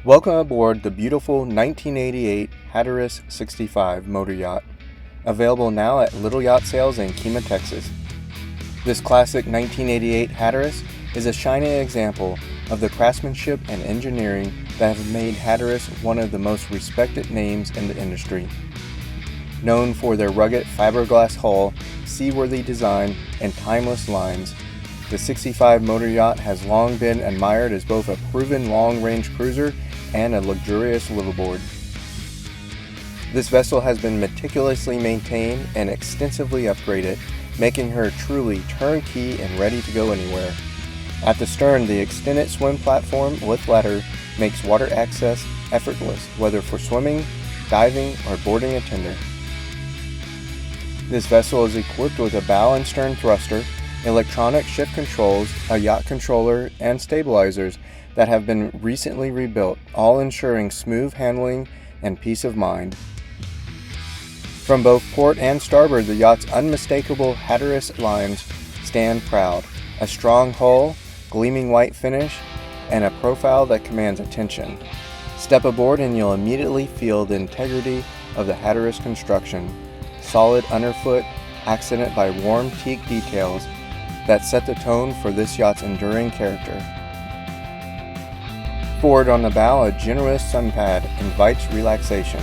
Welcome aboard the beautiful 1988 Hatteras 65 motor yacht, available now at Little Yacht Sales in Kemah, Texas. This classic 1988 Hatteras is a shining example of the craftsmanship and engineering that have made Hatteras one of the most respected names in the industry. Known for their rugged fiberglass hull, seaworthy design, and timeless lines, the 65 motor yacht has long been admired as both a proven long-range cruiser and a luxurious liveaboard. This vessel has been meticulously maintained and extensively upgraded, making her truly turnkey and ready to go anywhere. At the stern, the extended swim platform with ladder makes water access effortless, whether for swimming, diving, or boarding a tender. This vessel is equipped with a bow and stern thruster, electronic shift controls, a yacht controller, and stabilizers that have been recently rebuilt, all ensuring smooth handling and peace of mind. From both port and starboard, the yacht's unmistakable Hatteras lines stand proud. A strong hull, gleaming white finish, and a profile that commands attention. Step aboard and you'll immediately feel the integrity of the Hatteras construction. Solid underfoot, accented by warm teak details that set the tone for this yacht's enduring character. Forward on the bow, a generous sun pad invites relaxation.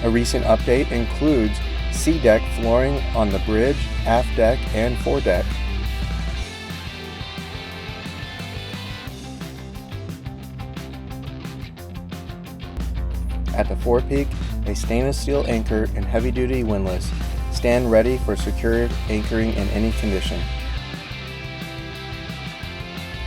A recent update includes SeaDek flooring on the bridge, aft deck, and foredeck. At the forepeak, a stainless steel anchor and heavy-duty windlass stand ready for secure anchoring in any condition.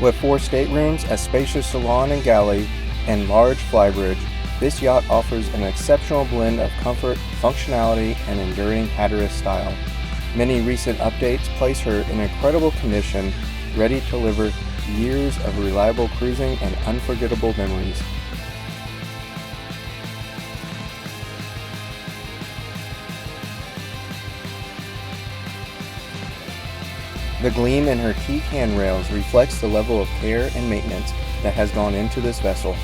With 4 staterooms, a spacious salon and galley, and large flybridge, this yacht offers an exceptional blend of comfort, functionality, and enduring Hatteras style. Many recent updates place her in incredible condition, ready to deliver years of reliable cruising and unforgettable memories. The gleam in her teak handrails reflects the level of care and maintenance that has gone into this vessel.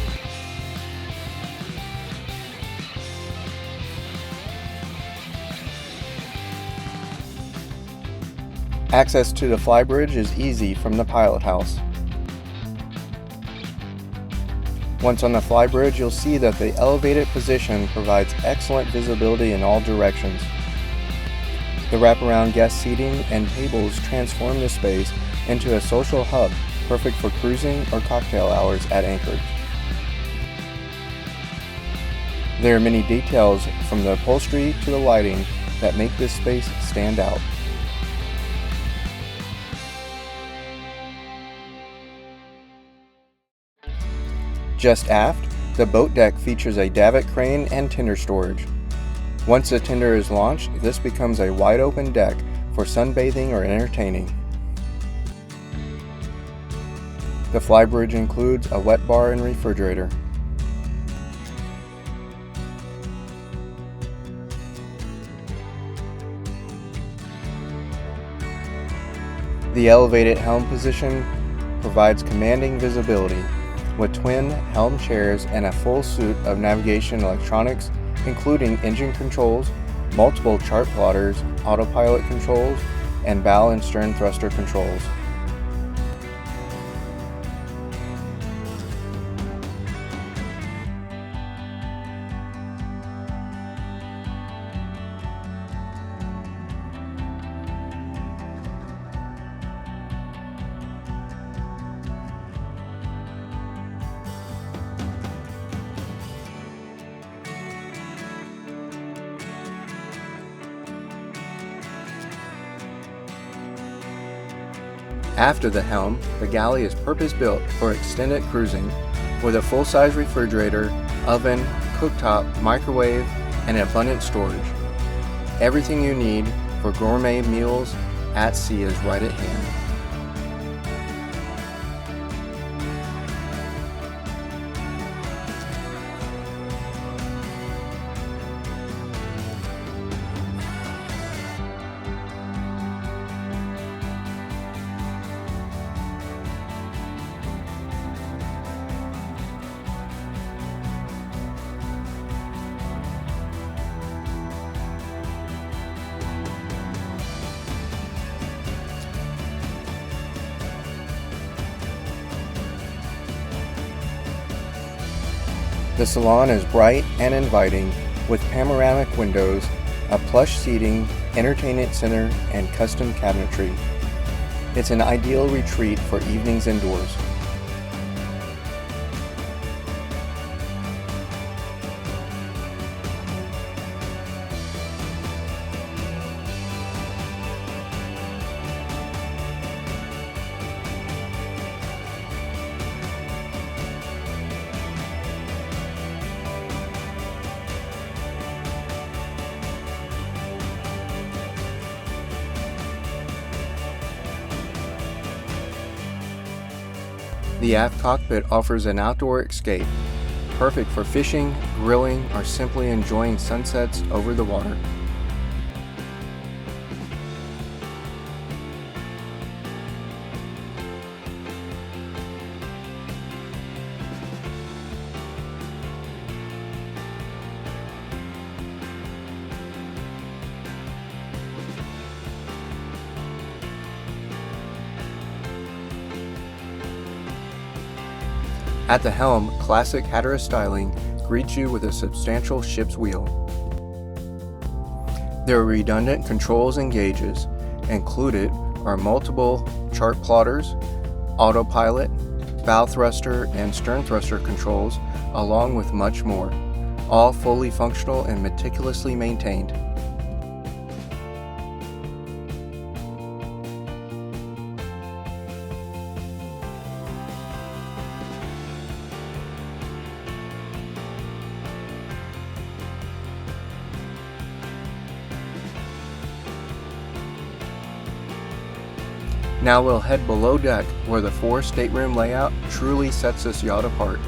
Access to the flybridge is easy from the pilot house. Once on the flybridge, you'll see that the elevated position provides excellent visibility in all directions. The wraparound guest seating and tables transform the space into a social hub, perfect for cruising or cocktail hours at anchorage. There are many details from the upholstery to the lighting that make this space stand out. Just aft, the boat deck features a davit crane and tender storage. Once the tender is launched, this becomes a wide open deck for sunbathing or entertaining. The flybridge includes a wet bar and refrigerator. The elevated helm position provides commanding visibility, with twin helm chairs and a full suite of navigation electronics, including engine controls, multiple chart plotters, autopilot controls, and bow and stern thruster controls. After the helm, the galley is purpose-built for extended cruising, with a full-size refrigerator, oven, cooktop, microwave, and abundant storage. Everything you need for gourmet meals at sea is right at hand. The salon is bright and inviting with panoramic windows, a plush seating, entertainment center, and custom cabinetry. It's an ideal retreat for evenings indoors. The aft cockpit offers an outdoor escape, perfect for fishing, grilling, or simply enjoying sunsets over the water. At the helm, classic Hatteras styling greets you with a substantial ship's wheel. There are redundant controls and gauges. Included are multiple chart plotters, autopilot, bow thruster and stern thruster controls, along with much more, all fully functional and meticulously maintained. Now we'll head below deck where the fore stateroom layout truly sets this yacht apart.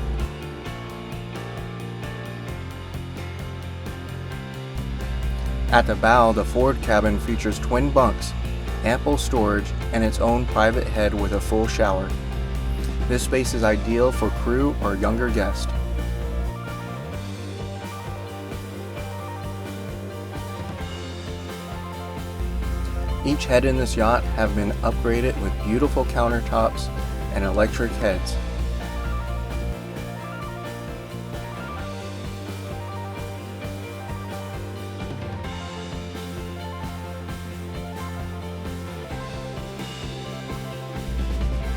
At the bow, the forward cabin features twin bunks, ample storage, and its own private head with a full shower. This space is ideal for crew or younger guests. Each head in this yacht have been upgraded with beautiful countertops and electric heads.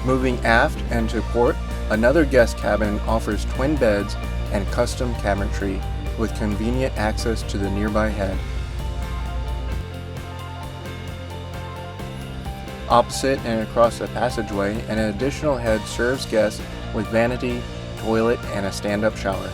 Moving aft and to port, another guest cabin offers twin beds and custom cabinetry with convenient access to the nearby head. Opposite and across the passageway, an additional head serves guests with vanity, toilet, and a stand-up shower.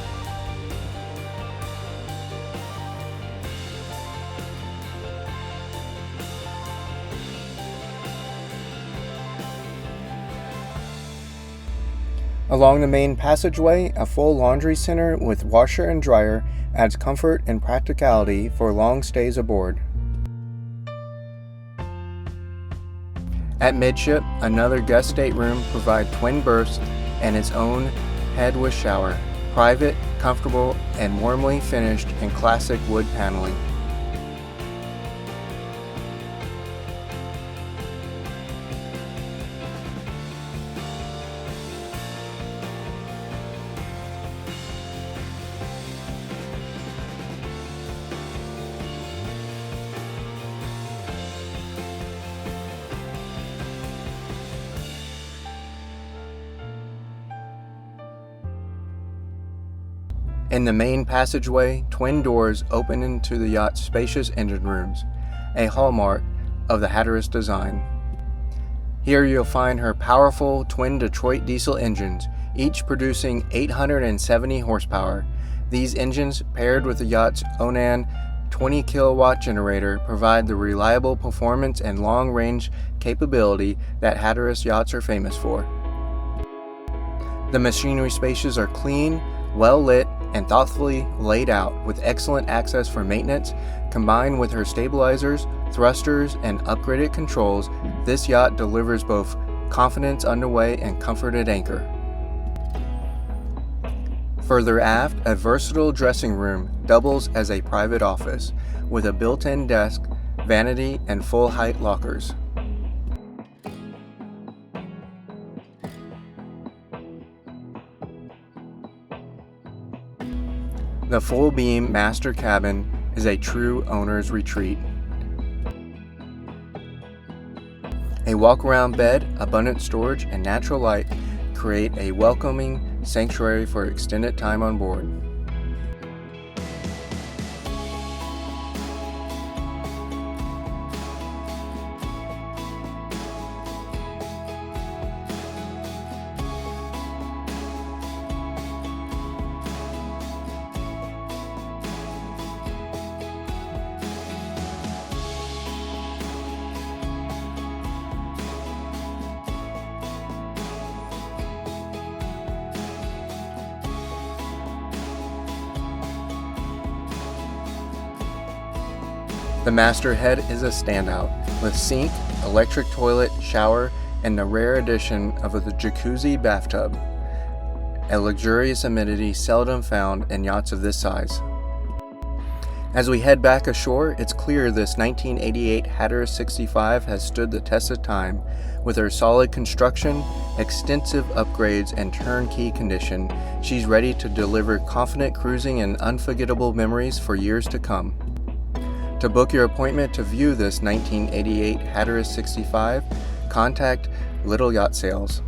Along the main passageway, a full laundry center with washer and dryer adds comfort and practicality for long stays aboard. At midship, another guest stateroom provides twin berths and its own head with shower, private, comfortable, and warmly finished in classic wood paneling. In the main passageway, twin doors open into the yacht's spacious engine rooms, a hallmark of the Hatteras design. Here you'll find her powerful twin Detroit diesel engines, each producing 870 horsepower. These engines, paired with the yacht's Onan 20 kilowatt generator, provide the reliable performance and long-range capability that Hatteras yachts are famous for. The machinery spaces are clean, well lit, and thoughtfully laid out with excellent access for maintenance. Combined with her stabilizers, thrusters, and upgraded controls, this yacht delivers both confidence underway and comfort at anchor. Further aft, a versatile dressing room doubles as a private office with a built-in desk, vanity, and full-height lockers. The full-beam master cabin is a true owner's retreat. A walk-around bed, abundant storage, and natural light create a welcoming sanctuary for extended time on board. The master head is a standout, with sink, electric toilet, shower, and the rare addition of a jacuzzi bathtub, a luxurious amenity seldom found in yachts of this size. As we head back ashore, it's clear this 1988 Hatteras 65 has stood the test of time. With her solid construction, extensive upgrades, and turnkey condition, she's ready to deliver confident cruising and unforgettable memories for years to come. To book your appointment to view this 1988 Hatteras 65, contact Little Yacht Sales.